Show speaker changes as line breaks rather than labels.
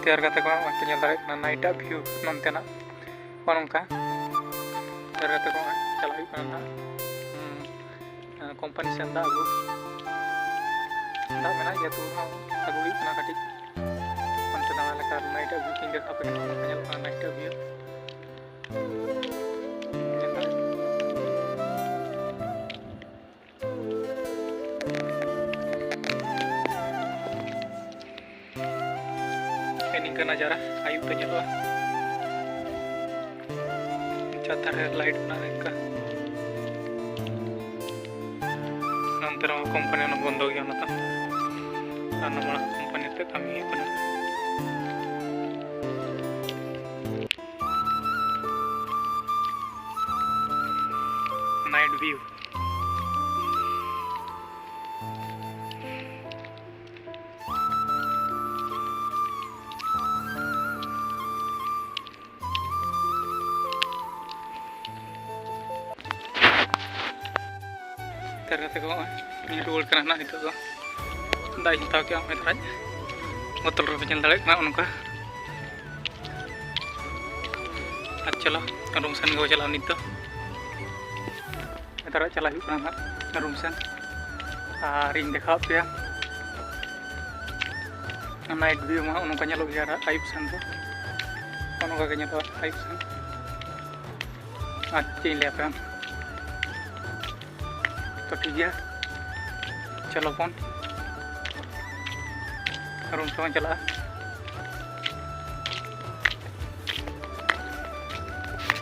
तैयार करते को nyel दाड़े कना नाइट व्यू नोंतेना नोंका तैयार करते को चला हुई कना कंपनी सेन दा अगु दा मेना ये तो अगु हुई कना कटी अंत दाना लेका नाइट व्यू किंग देखा पे nyel कना नाइट व्यू का नज़ारा आयुब तो चलो चादर लाइट ना इनका नंतर कंपनी ना बंद गया ना नमड़ा कंपनी ते कमी है night view ternyata kok ini ruol karena itu tuh dah kita kaya metraj motor rupanya dalek nak unuka acala rumsan go jalan itu metara cala yuk karena rumsan ring dekap ya naik view mah unuka nyalo biara aib san tuh unuka kanya tuh aib san acing lihat तो ठीक है चलो phone room से चला